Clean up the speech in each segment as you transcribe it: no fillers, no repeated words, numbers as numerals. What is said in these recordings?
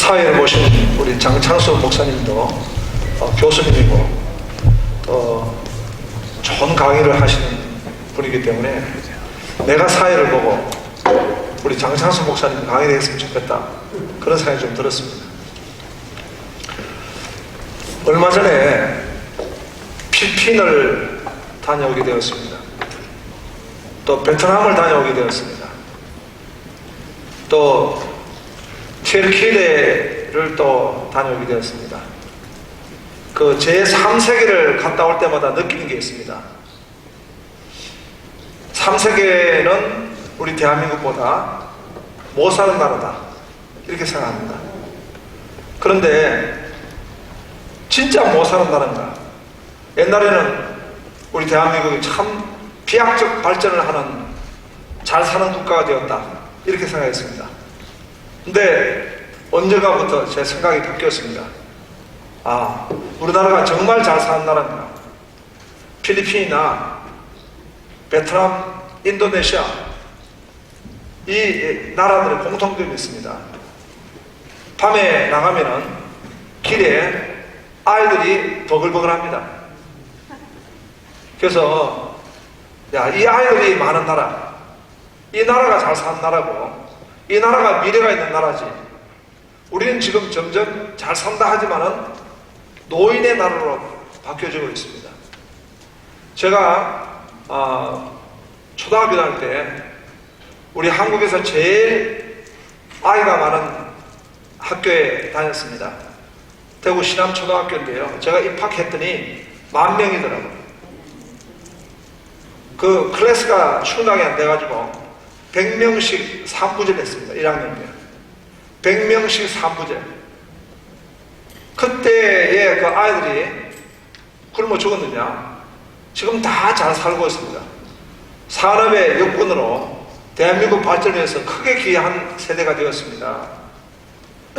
사회에 보신 우리 장창수 목사님도 교수님이고 또 좋은 강의를 하시는 분이기 때문에 내가 사회를 보고 우리 장창수 목사님 강의를 했으면 좋겠다, 그런 생각이 좀 들었습니다. 얼마 전에 필리핀을 다녀오게 되었습니다. 또 베트남을 다녀오게 되었습니다. 또 튀르키예를 또 다녀오게 되었습니다. 그 제3세계를 갔다 올 때마다 느끼는 게 있습니다. 3세계는 우리 대한민국보다 못 사는 나라다, 이렇게 생각합니다. 그런데 진짜 못 사는 나라인가? 옛날에는 우리 대한민국이 참 비약적 발전을 하는 잘 사는 국가가 되었다, 이렇게 생각했습니다. 근데 언젠가부터 제 생각이 바뀌었습니다. 우리나라가 정말 잘 사는 나라인가? 필리핀이나 베트남, 인도네시아, 이 나라들의 공통점이 있습니다. 밤에 나가면은 길에 아이들이 버글버글합니다. 그래서 이 아이들이 많은 나라, 이 나라가 잘 사는 나라고, 이 나라가 미래가 있는 나라지. 우리는 지금 점점 잘 산다 하지만은 노인의 나라로 바뀌어지고 있습니다. 제가 초등학교 다닐 때 우리 한국에서 제일 아이가 많은 학교에 다녔습니다. 대구 신암초등학교인데요. 제가 입학했더니 10,000명이더라고요. 그 클래스가 충당이 안 돼가지고 100명씩 3부제를 했습니다. 1학년 때 100명씩 3부제. 그때의 그 아이들이 굶어 죽었느냐? 지금 다 잘 살고 있습니다. 산업의 여건으로 대한민국 발전에서 크게 기여한 세대가 되었습니다.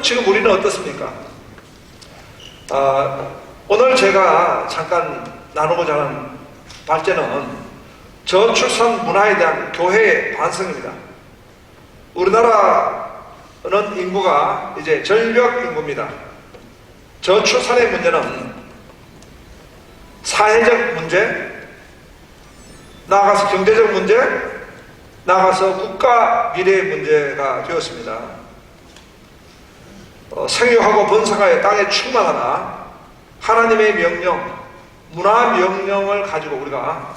지금 우리는 어떻습니까? 오늘 제가 잠깐 나누고자 하는 발제는 저출산 문화에 대한 교회의 반성입니다. 우리나라는 인구가 이제 절벽 인구입니다. 저출산의 문제는 사회적 문제, 나아가서 경제적 문제, 나아가서 국가 미래의 문제가 되었습니다. 생육하고 번성하여 땅에 충만하라, 하나님의 명령, 문화 명령을 가지고 우리가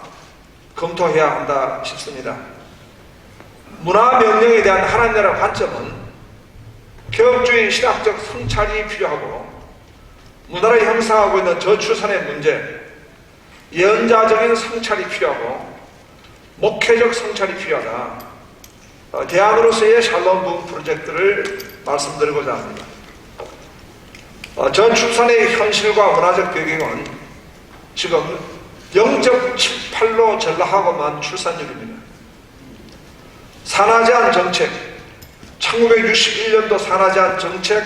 검토해야 한다 싶습니다. 문화 명령에 대한 하나님 나라 관점은 개혁주의 신학적 성찰이 필요하고, 문화를 형성하고 있는 저출산의 문제, 예언자적인 성찰이 필요하고, 목회적 성찰이 필요하다. 대안으로서의 샬롬 부흥 프로젝트를 말씀드리고자 합니다. 저출산의 현실과 문화적 배경은 지금 0.78로 전락하고만 출산율입니다. 산하제한 정책, 1961년도 산하제한 정책,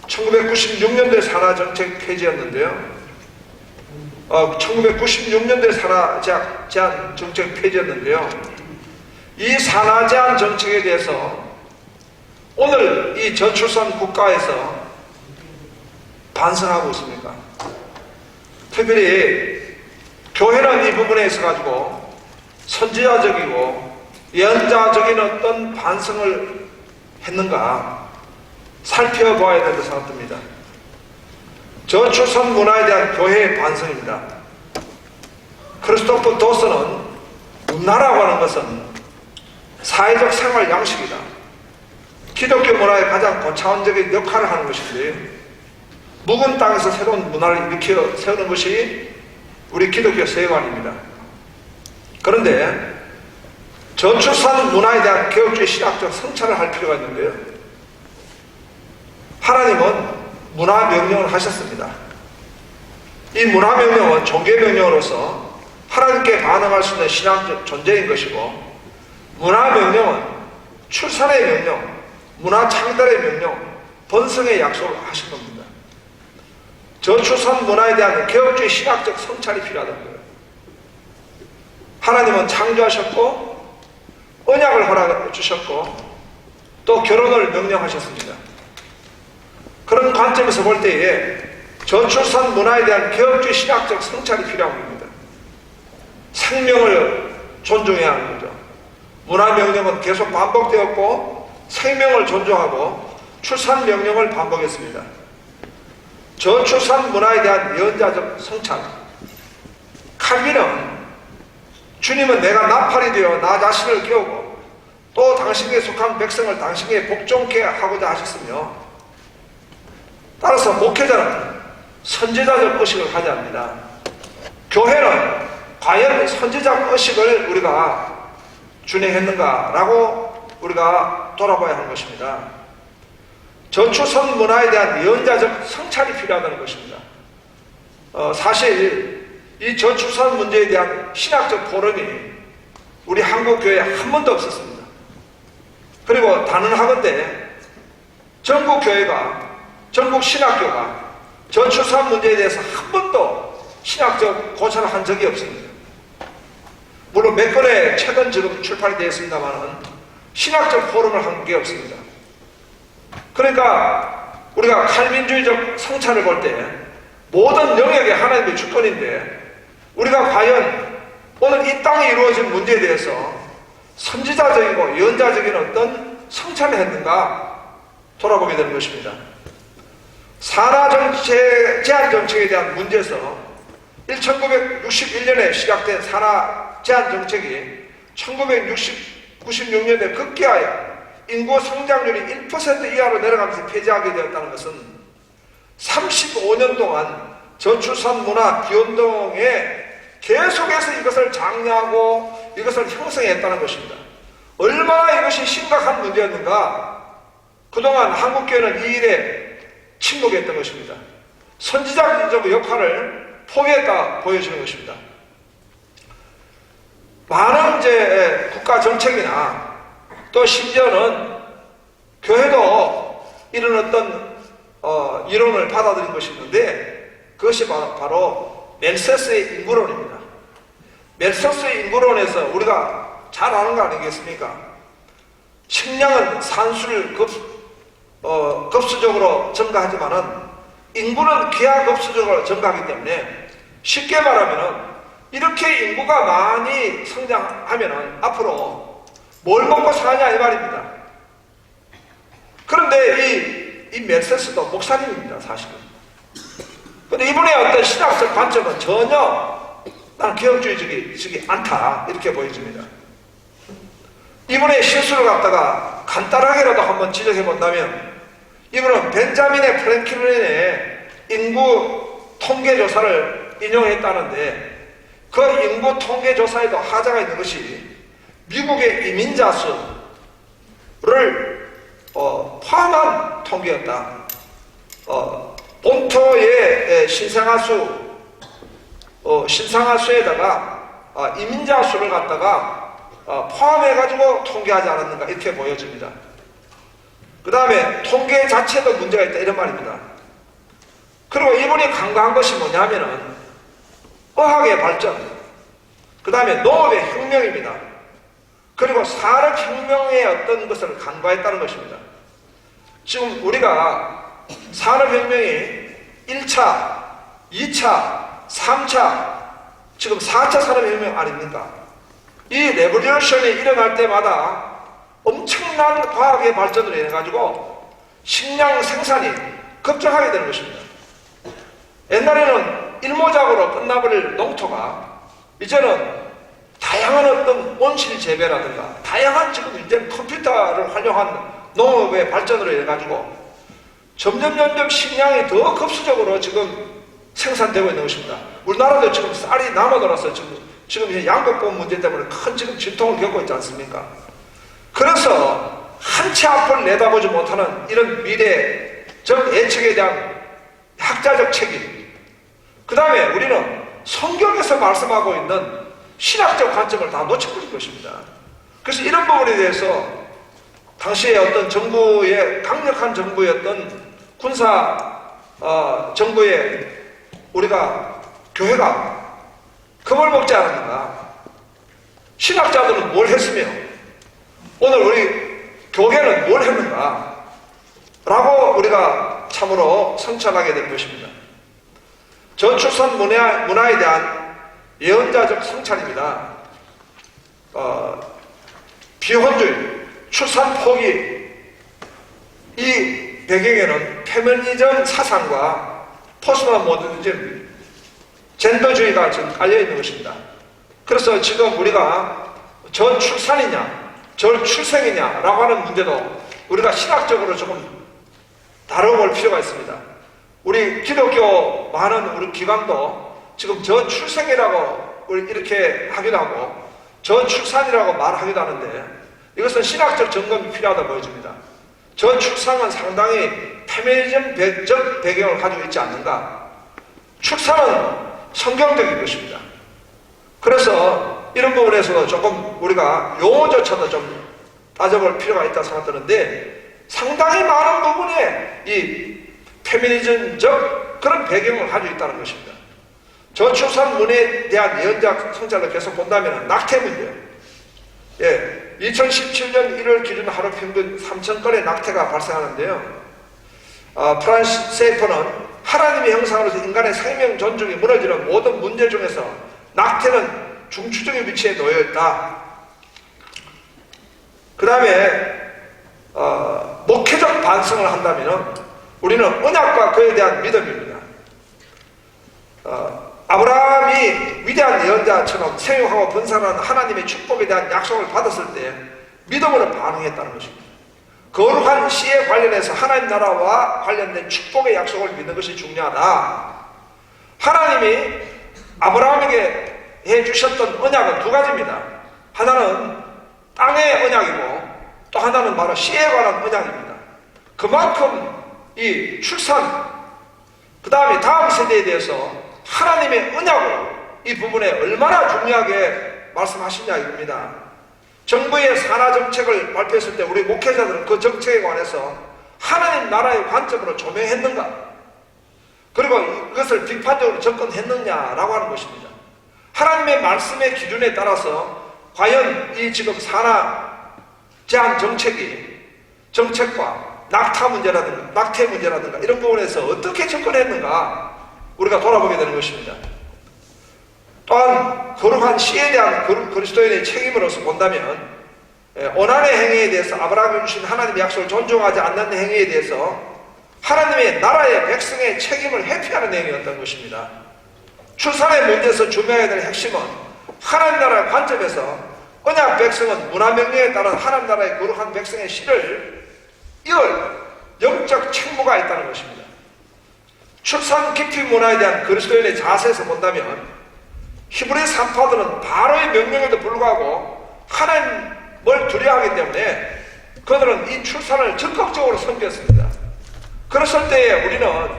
1996년도에 산하정책 폐지였는데요. 1996년도에 산하제한 정책 폐지였는데요. 이 산하제한 정책에 대해서 오늘 이 저출산 국가에서 반성하고 있습니까? 특별히 교회는 이 부분에 있어 가지고 선지자적이고 예언자적인 어떤 반성을 했는가 살펴봐야 된다고 생각됩니다. 저출산 문화에 대한 교회의 반성입니다. 크리스토프 도스는 문화라고 하는 것은 사회적 생활 양식이다, 기독교 문화의 가장 고차원적인 역할을 하는 것인데, 묵은 땅에서 새로운 문화를 일으켜 세우는 것이 우리 기독교 세관입니다. 그런데 저출산 문화에 대한 개혁주의 신학적 성찰을 할 필요가 있는데요. 하나님은 문화 명령을 하셨습니다. 이 문화 명령은 종교 명령으로서 하나님께 반응할 수 있는 신앙적 존재인 것이고, 문화 명령은 출산의 명령, 문화 창달의 명령, 번성의 약속을 하신 겁니다. 저출산 문화에 대한 개혁주의 신학적 성찰이 필요하다는 거예요. 하나님은 창조하셨고 언약을 허락해 주셨고 또 결혼을 명령하셨습니다. 그런 관점에서 볼 때에 저출산 문화에 대한 개혁주의 신학적 성찰이 필요한 겁니다. 생명을 존중해야 하는 거죠. 문화명령은 계속 반복되었고 생명을 존중하고 출산명령을 반복했습니다. 저출산 문화에 대한 예언자적 성찰. 칼빈은 주님은 내가 나팔이 되어 나 자신을 깨우고 또 당신에게 속한 백성을 당신에게 복종케 하고자 하셨으며, 따라서 목회자는 선지자적 의식을 가져야 합니다. 교회는 과연 선지자적 의식을 우리가 준행했는가라고 우리가 돌아봐야 하는 것입니다. 저출산 문화에 대한 예언자적 성찰이 필요하다는 것입니다. 사실 이 저출산 문제에 대한 신학적 포럼이 우리 한국교회에 한 번도 없었습니다. 그리고 단언하건대 전국 교회가, 전국 신학교가 저출산 문제에 대해서 한 번도 신학적 고찰을 한 적이 없습니다. 물론 몇 건의 책은 지금 출판이 되어 있습니다만은 신학적 포럼을 한 게 없습니다. 그러니까 우리가 칼빈주의적 성찰을 볼 때 모든 영역이 하나님의 주권인데, 우리가 과연 오늘 이 땅에 이루어진 문제에 대해서 선지자적이고 예언자적인 어떤 성찰을 했는가 돌아보게 되는 것입니다. 산하 제한 정책에 대한 문제에서 1961년에 시작된 산하 제한 정책이 1996년에 급기야에 인구 성장률이 1% 이하로 내려가면서 폐지하게 되었다는 것은 35년 동안 저출산 문화 기운동에 계속해서 이것을 장려하고 이것을 형성했다는 것입니다. 얼마나 이것이 심각한 문제였는가. 그동안 한국교회는 이 일에 침묵했던 것입니다. 선지자적 역할을 포기했다 보여주는 것입니다. 많은 이제 국가 정책이나 또 심지어는 교회도 이런 어떤 이론을 받아들인 것이 있는데, 그것이 바로 멜서스의 인구론입니다. 멜서스의 인구론에서 우리가 잘 아는 거 아니겠습니까? 식량은 산수를 급수적으로 증가하지만은 인구는 기하급수적으로 증가하기 때문에, 쉽게 말하면은 이렇게 인구가 많이 성장하면은 앞으로 뭘 먹고 사냐 이 말입니다. 그런데 이 멜서스도 목사님입니다, 사실은. 근데 이분의 어떤 신학적 관점은 전혀 나는 개혁주의적이지 않다, 이렇게 보여집니다. 이분의 실수를 갖다가 간단하게라도 한번 지적해 본다면, 이분은 벤자민의 프랭클린의 인구 통계조사를 인용했다는데, 그 인구 통계조사에도 하자가 있는 것이 미국의 이민자 수를 포함한 통계였다. 본토의 신생아 수에다가 이민자 수를 갖다가 포함해가지고 통계하지 않았는가, 이렇게 보여집니다. 그 다음에 통계 자체도 문제가 있다, 이런 말입니다. 그리고 이분이 간과한 것이 뭐냐면은 의학의 발전, 그 다음에 농업의 혁명입니다. 그리고 산업혁명의 어떤 것을 간과했다는 것입니다. 지금 우리가 산업혁명이 1차, 2차, 3차, 지금 4차 산업혁명 아닙니까? 이 레볼루션이 일어날 때마다 엄청난 과학의 발전을 해가지고 식량 생산이 급증하게 되는 것입니다. 옛날에는 일모작으로 끝나버릴 농토가 이제는 다양한 어떤 온실 재배라든가 다양한 지금 이제 컴퓨터를 활용한 농업의 발전으로 해가지고 점점 식량이 더 급수적으로 지금 생산되고 있는 것입니다. 우리나라도 지금 쌀이 남아돌아서 지금 양극본 문제 때문에 큰 지금 진통을 겪고 있지 않습니까? 그래서 한 치 앞을 내다보지 못하는 이런 미래적 예측에 대한 학자적 책임, 그 다음에 우리는 성경에서 말씀하고 있는 신학적 관점을 다 놓쳐버린 것입니다. 그래서 이런 부분에 대해서 당시에 어떤 정부의 강력한 정부의 어떤 군사 정부의 우리가 교회가 겁을 먹지 않았는가. 신학자들은 뭘 했으며 오늘 우리 교계는 뭘 했는가 라고 우리가 참으로 성찰하게 될 것입니다. 저출산 문화에 대한 예언자적 성찰입니다. 비혼주의, 출산 포기, 이 배경에는 페미니즘 사상과 포스트 모더니즘, 젠더주의가 지금 깔려있는 것입니다. 그래서 지금 우리가 저출산이냐 저출생이냐라고 하는 문제도 우리가 신학적으로 조금 다뤄볼 필요가 있습니다. 우리 기독교 많은 우리 기관도 지금 저출생이라고 이렇게 하기도 하고 저출산이라고 말하기도 하는데 이것은 신학적 점검이 필요하다 보여집니다. 저출산은 상당히 페미니즘적 배경을 가지고 있지 않는가. 출산은 성경적인 것입니다. 그래서 이런 부분에서 조금 우리가 용어조차도 좀 따져볼 필요가 있다고 생각드는데 상당히 많은 부분에 이 페미니즘적 그런 배경을 가지고 있다는 것입니다. 저출산 문화에 대한 예언자 성찰을 계속 본다면 낙태 문제. 2017년 1월 기준 하루 평균 3,000건의 낙태가 발생하는데요. 프란시스 세이퍼는 하나님의 형상으로서 인간의 생명 존중이 무너지는 모든 문제 중에서 낙태는 중추적인 위치에 놓여 있다. 그 다음에 목회적 반성을 한다면 우리는 언약과 그에 대한 믿음입니다. 아브라함이 위대한 예언자처럼 생육하고 번성하는 하나님의 축복에 대한 약속을 받았을 때 믿음으로 반응했다는 것입니다. 거룩한 시에 관련해서 하나님 나라와 관련된 축복의 약속을 믿는 것이 중요하다. 하나님이 아브라함에게 해주셨던 언약은 두 가지입니다. 하나는 땅의 언약이고 또 하나는 바로 시에 관한 언약입니다. 그만큼 이 출산, 그 다음에 다음 세대에 대해서 하나님의 언약으로 이 부분에 얼마나 중요하게 말씀하시냐 이겁니다. 정부의 산하 정책을 발표했을 때 우리 목회자들은 그 정책에 관해서 하나님 나라의 관점으로 조명했는가? 그리고 이것을 비판적으로 접근했느냐라고 하는 것입니다. 하나님의 말씀의 기준에 따라서 과연 이 지금 산하 제한 정책과 낙태 문제라든가 이런 부분에서 어떻게 접근했는가 우리가 돌아보게 되는 것입니다. 또한 거룩한 시에 대한 그리스도인의 책임으로서 본다면 오난의 행위에 대해서 아브라함이 주신 하나님의 약속을 존중하지 않는 행위에 대해서 하나님의 나라의 백성의 책임을 회피하는 내용이었던 것입니다. 출산의 문제에서 주명해야 될 핵심은 하나님 나라의 관점에서 언약 백성은 문화명령에 따른 하나님 나라의 거룩한 백성의 실을 이을 영적 책무가 있다는 것입니다. 출산 기피 문화에 대한 그리스도인의 자세에서 본다면 히브리 산파들은 바로의 명령에도 불구하고 하나님을 두려워하기 때문에 그들은 이 출산을 적극적으로 섬겼습니다. 그랬을 때에 우리는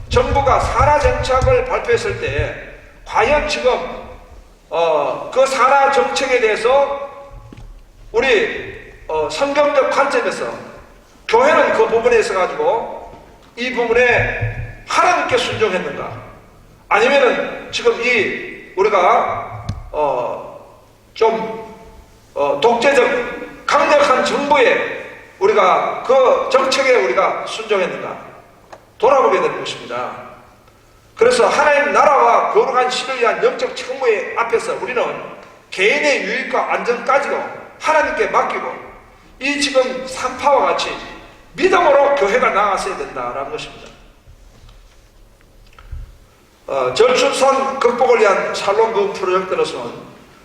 정부가 산하 정책을 발표했을 때 과연 지금 그 산하 정책에 대해서 우리 성경적 관점에서 교회는 그 부분에 있어 가지고 이 부분에 하나님께 순종했는가? 아니면은 지금 우리가 독재적 강력한 정부에 우리가 그 정책에 우리가 순종했는가? 돌아보게 되는 것입니다. 그래서 하나님 나라와 거룩한 시를 위한 영적 책무의 앞에서 우리는 개인의 유익과 안전까지도 하나님께 맡기고 이 지금 산파와 같이 믿음으로 교회가 나아갔어야 된다라는 것입니다. 저출산 극복을 위한 샬롬 부흥 프로젝트로서는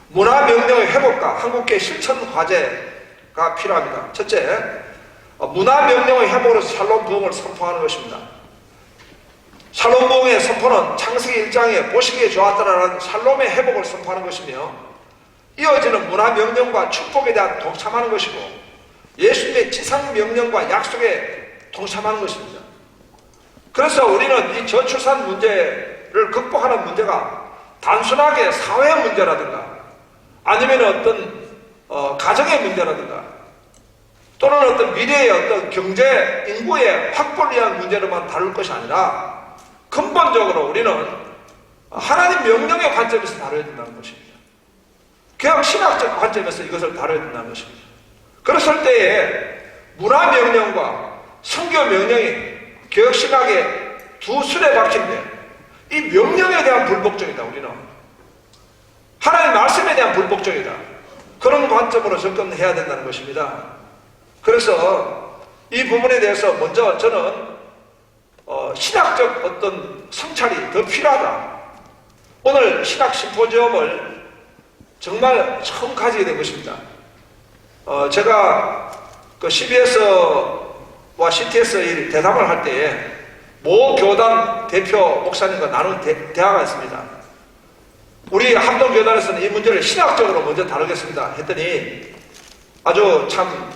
문화명령의 회복과 한국계 실천 과제가 필요합니다. 첫째, 문화명령의 회복으로서 샬롬 부흥을 선포하는 것입니다. 샬롬 부흥의 선포는 창세기 1장에 보시기에 좋았더라라는 샬롬의 회복을 선포하는 것이며 이어지는 문화명령과 축복에 대한 동참하는 것이고 예수님의 지상명령과 약속에 동참하는 것입니다. 그래서 우리는 이 저출산 문제를 극복하는 문제가 단순하게 사회 문제라든가 아니면 어떤 가정의 문제라든가 또는 어떤 미래의 어떤 경제 인구의 확보를 위한 문제로만 다룰 것이 아니라 근본적으로 우리는 하나님 명령의 관점에서 다뤄야 된다는 것입니다. 개혁 신학적 관점에서 이것을 다뤄야 된다는 것입니다. 그랬을 때에 문화 명령과 선교 명령이 개혁신학의 두 수레바퀴인데 이 명령에 대한 불복종이다. 우리는 하나님의 말씀에 대한 불복종이다. 그런 관점으로 접근해야 된다는 것입니다. 그래서 이 부분에 대해서 먼저 저는 신학적 어떤 성찰이 더 필요하다. 오늘 신학 심포지엄을 정말 처음 가지게 된 것입니다. 제가 그 CBS와 CTS 대담을 할 때에 모 교단 대표 목사님과 나눈 대화가 있습니다. 우리 합동교단에서는 이 문제를 신학적으로 먼저 다루겠습니다 했더니 아주 참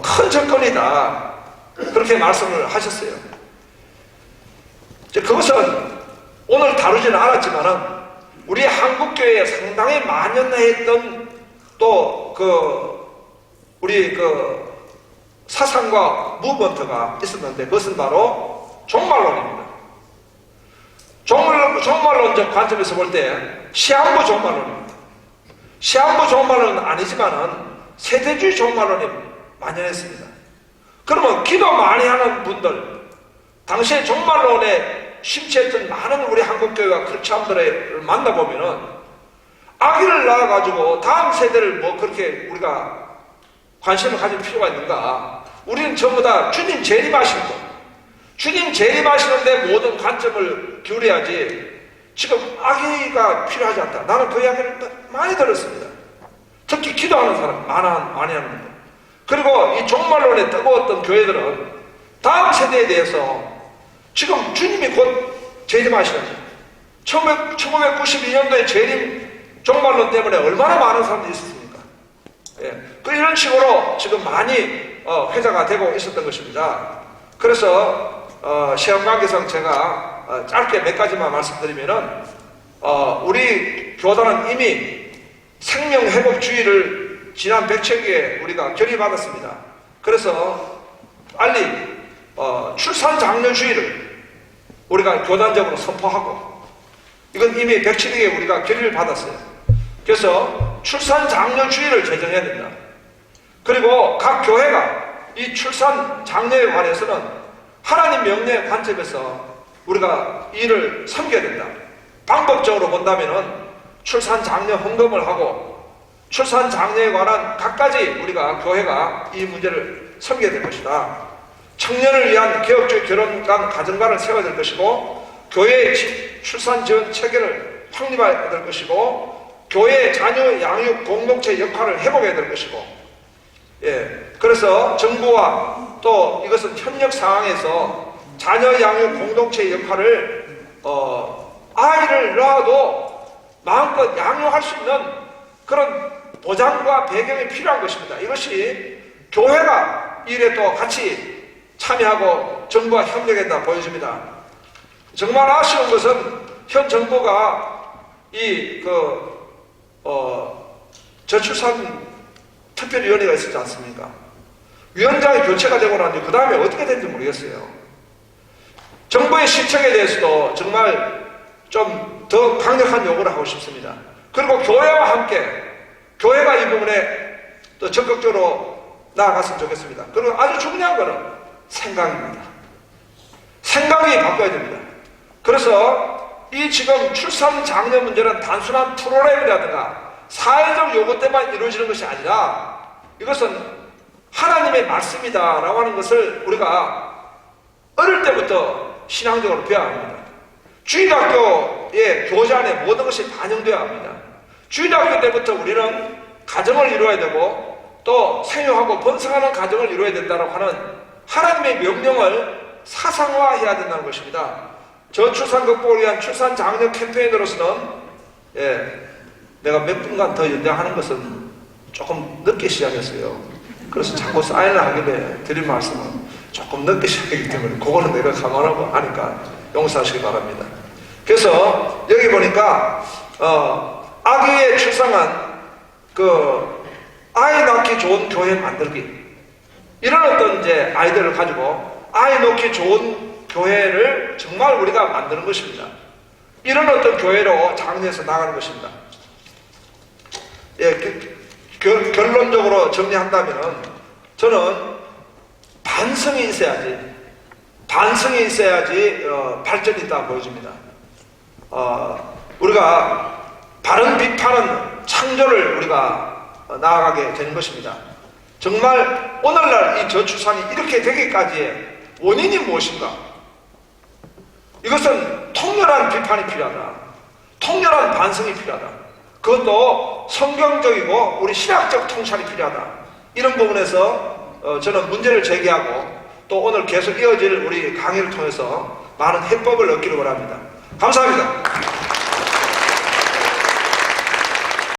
큰 접근이다 그렇게 말씀을 하셨어요. 그것은 오늘 다루지는 않았지만은 우리 한국교회에 상당히 만연했던 또 우리 사상과 무브먼트가 있었는데 그것은 바로 종말론입니다. 종말론적 관점에서 볼 때 시한부 종말론입니다. 시한부 종말론은 아니지만은 세대주의 종말론이 만연했습니다. 그러면 기도 많이 하는 분들, 당시에 종말론에 심취했던 많은 우리 한국교회와 크리스찬들을 만나보면은 아기를 낳아가지고 다음 세대를 뭐 그렇게 우리가 관심을 가질 필요가 있는가? 우리는 전부 다 주님 재림하시는 것, 주님 재림하시는데 모든 관점을 기울여야지 지금 아기가 필요하지 않다. 나는 그 이야기를 많이 들었습니다. 특히 기도하는 사람 많이 하는 분들. 그리고 이 종말론에 뜨거웠던 교회들은 다음 세대에 대해서 지금 주님이 곧 재림하시는 1992년도에 재림 종말론 때문에 얼마나 많은 사람들이 있었습니까? 예. 이런 식으로 지금 많이 회자가 되고 있었던 것입니다. 그래서 시험 관계상 제가 짧게 몇 가지만 말씀드리면은 우리 교단은 이미 생명회복주의를 지난 100책에 우리가 결의받았습니다. 그래서 빨리 출산장려주의를 우리가 교단적으로 선포하고 이건 이미 107회에 우리가 결의를 받았어요. 그래서 출산장려주의를 제정해야 된다. 그리고 각 교회가 이 출산장려에 관해서는 하나님 명령의 관점에서 우리가 이를 섬겨야 된다. 방법적으로 본다면은 출산장려 헌금을 하고 출산장려에 관한 각가지 우리가 교회가 이 문제를 섬겨야 될 것이다. 청년을 위한 개혁적 결혼관 가정관을 세워야 될 것이고 교회의 출산지원 체계를 확립해야 될 것이고 교회의 자녀 양육 공동체 역할을 회복해야 될 것이고 그래서 정부와 또 이것은 협력 상황에서 자녀 양육 공동체 역할을 아이를 낳아도 마음껏 양육할 수 있는 그런 보장과 배경이 필요한 것입니다. 이것이 교회가 이 일에 또 같이 참여하고 정부와 협력했다 보여집니다. 정말 아쉬운 것은 현 정부가 저출산 특별위원회가 있었지 않습니까? 위원장이 교체가 되고 나니 그 다음에 어떻게 된지 모르겠어요. 정부의 실책에 대해서도 정말 좀 더 강력한 요구를 하고 싶습니다. 그리고 교회와 함께 교회가 이 부분에 또 적극적으로 나아갔으면 좋겠습니다. 그리고 아주 중요한 것은 생각입니다. 생각이 바뀌어야 됩니다. 그래서 이 지금 출산 장려 문제는 단순한 프로그램이라든가 사회적 요구 때만 이루어지는 것이 아니라 이것은 하나님의 말씀이다라고 하는 것을 우리가 어릴 때부터 신앙적으로 배워야 합니다. 주일학교의 교재 안에 모든 것이 반영되어야 합니다. 주일학교 때부터 우리는 가정을 이루어야 되고 또 생육하고 번성하는 가정을 이루어야 된다고 하는 하나님의 명령을 사상화해야 된다는 것입니다. 저출산 극복을 위한 출산 장려 캠페인으로서는 내가 몇 분간 더 연장하는 것은 조금 늦게 시작했어요. 그래서 자꾸 사인을 하길래 드린 말씀은 조금 늦게 시작했기 때문에 그거는 내가 감안하고 하니까 용서하시기 바랍니다. 그래서 여기 보니까 아기의 출산한 아이 낳기 좋은 교회 만들기 이런 어떤 이제 아이디어를 가지고 아이 낳기 좋은 교회를 정말 우리가 만드는 것입니다. 이런 어떤 교회로 장려해서 나가는 것입니다. 결론적으로 정리한다면 저는 반성이 있어야지 반성이 있어야지 발전이 있다고 보여집니다. 우리가 바른 비판은 창조를 우리가 나아가게 되는 것입니다. 정말 오늘날 이 저출산이 이렇게 되기까지의 원인이 무엇인가? 이것은 통렬한 비판이 필요하다. 통렬한 반성이 필요하다. 그것도 성경적이고 우리 신학적 통찰이 필요하다. 이런 부분에서 저는 문제를 제기하고 또 오늘 계속 이어질 우리 강의를 통해서 많은 해법을 얻기를 원합니다. 감사합니다.